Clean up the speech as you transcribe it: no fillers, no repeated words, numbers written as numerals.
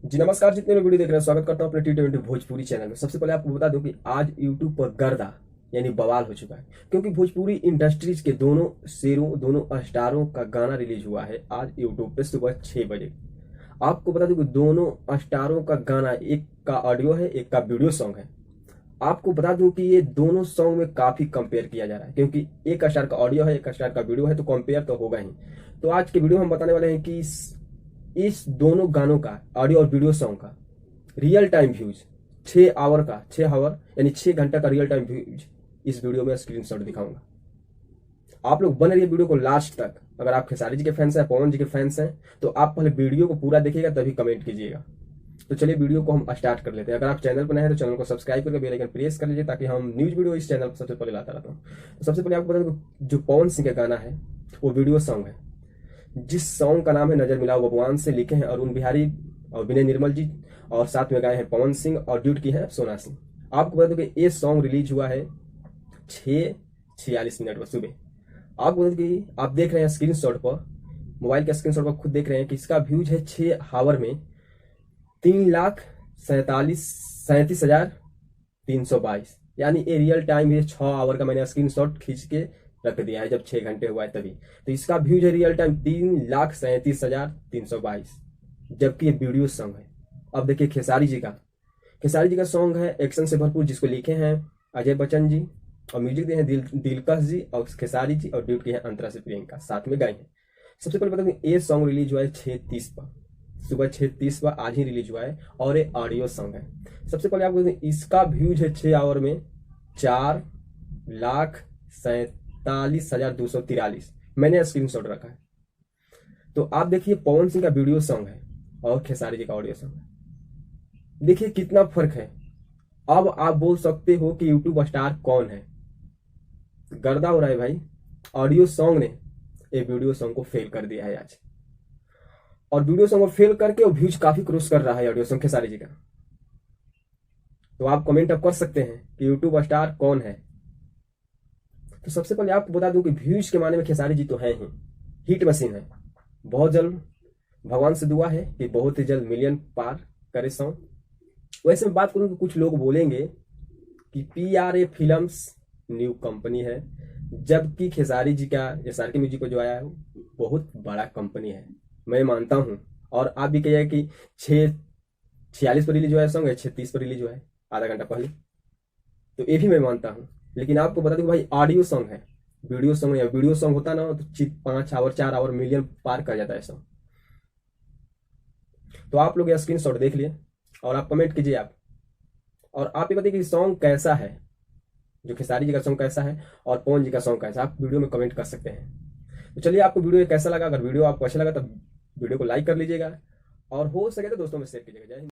जी नमस्कार। जितने लोग वीडियो देख रहे हैं स्वागत करता हूं अपने T20 भोजपुरी चैनल में। सबसे पहले आपको बता दूं कि आज यूट्यूब पर गर्दा यानी बवाल हो चुका है, क्योंकि भोजपुरी इंडस्ट्रीज के दोनों शेरों दोनों स्टारों का गाना रिलीज हुआ है आज यूट्यूब पे सुबह 6 बजे। आपको बता दूं कि दोनों स्टारों का गाना, एक का ऑडियो है एक का वीडियो सॉन्ग है। आपको बता दूं कि ये दोनों सॉन्ग में काफी कंपेयर किया जा रहा है, क्योंकि एक स्टार का ऑडियो है एक स्टार का वीडियो है, तो कंपेयर तो होगा ही। तो आज के वीडियो हम बताने वाले हैं कि इस दोनों गानों का ऑडियो और वीडियो सॉन्ग का रियल टाइम व्यूज 6 आवर यानी 6 घंटा का रियल टाइम व्यूज इस वीडियो में स्क्रीनशॉट दिखाऊंगा। आप लोग बने रहिए वीडियो को लास्ट तक। अगर आप खेसारी जी के फैंस हैं, पवन जी के फैंस हैं, तो आप पहले वीडियो को पूरा देखिएगा तभी कमेंट कीजिएगा। तो चलिए वीडियो को हम स्टार्ट कर लेते हैं। अगर आप चैनल पर नए हैं तो चैनल को सब्सक्राइब करके बेल आइकन प्रेस कर लीजिए, ताकि हम न्यूज वीडियो इस चैनल पर सबसे पहले लाता रहता हूँ। तो सबसे पहले आपको बता दूं, जो पवन सिंह का गाना है वो वीडियो सॉन्ग है, जिस सॉन्ग का नाम है नजर मिलाओ बबुआन, से लिखे हैं अरुण बिहारी और विनय निर्मल जी, और साथ में गाए हैं पवन सिंह और ड्यूट की है सोना सिंह। आपको बता दूं कि ये सॉन्ग रिलीज हुआ है 6:46 पर सुबह। आपको बता दूं कि आप देख रहे हैं स्क्रीनशॉट पर, मोबाइल के स्क्रीनशॉट पर खुद देख रहे हैं कि इसका व्यूज है 6 आवर में 3,37,322। यानी ये रियल टाइम है 6 आवर का। मैंने स्क्रीनशॉट खींच के रख दिया है, जब 6 घंटे हुआ है तभी। तो इसका व्यूज है रियल टाइम 3,37,322, जबकि ये वीडियो सॉन्ग है। अब देखिए खेसारी जी का सॉन्ग है एक्शन से भरपूर, जिसको लिखे हैं अजय बच्चन जी और म्यूजिक दिए हैं दिलकश जी, और खेसारी जी और ड्यूट की है अंतरा से प्रियंका, साथ में गाए हैं। सबसे पहले बता दूं, ये सॉन्ग रिलीज हुआ है 6:30 पर, सुबह 6:30 पर आज ही रिलीज हुआ है, और ये ऑडियो सॉन्ग है। सबसे पहले आपको इसका व्यूज है 6 आवर में 4,47,243। मैंने स्क्रीनशॉट रखा है। तो आप देखिए पवन सिंह का वीडियो सॉन्ग है और खेसारी जी का ऑडियो सॉन्ग है, देखिए कितना फर्क है। अब आप बोल सकते हो कि यूट्यूब स्टार कौन है। गर्दा हो रहा है भाई। ऑडियो सॉन्ग ने ये वीडियो सॉन्ग को फेल कर दिया है आज, और वीडियो सॉन्ग को फेल करके वो व्यूज काफी क्रॉस कर रहा है ऑडियो सॉन्ग खेसारी जी का। तो आप कमेंट अब कर सकते हैं कि यूट्यूब स्टार कौन है। तो सबसे पहले आपको बता दूं कि व्यूज के माने में खेसारी जी तो हैं ही, हिट मशीन है। बहुत जल्द भगवान से दुआ है कि बहुत ही जल्द मिलियन पार करे सॉन्ग। वैसे मैं बात करूं तो कुछ लोग बोलेंगे कि PRA फिल्म्स न्यू कंपनी है, जबकि खेसारी जी का SRK म्यूजिक को जो आया है वो बहुत बड़ा कंपनी है। मैं मानता हूं, और आप भी कहिए कि 6:46 पर रिलीज हुआ है सॉन्ग, 6:30 पर रिलीज हुआ है आधा घंटा पहले, तो ये भी मैं मानता हूं। लेकिन आपको बता दूं भाई, ऑडियो सॉन्ग है, वीडियो सॉन्ग या वीडियो सॉन्ग होता ना तो 5 आवर 4 आवर मिलियन पार कर जाता है सॉन्ग। तो आप लोग ये स्क्रीन शॉट देख लिए और आप कमेंट कीजिए आप, और आप ये बताइए कि सॉन्ग कैसा है, जो खेसारी जी का सॉन्ग कैसा है और पवन जी का सॉन्ग कैसा है। आप वीडियो में कमेंट कर सकते हैं। तो चलिए, आपको वीडियो कैसा लगा। अगर वीडियो आपको अच्छा लगा तो वीडियो को लाइक कर लीजिएगा, और हो सके तो दोस्तों में शेयर कीजिएगा। जय हिंद।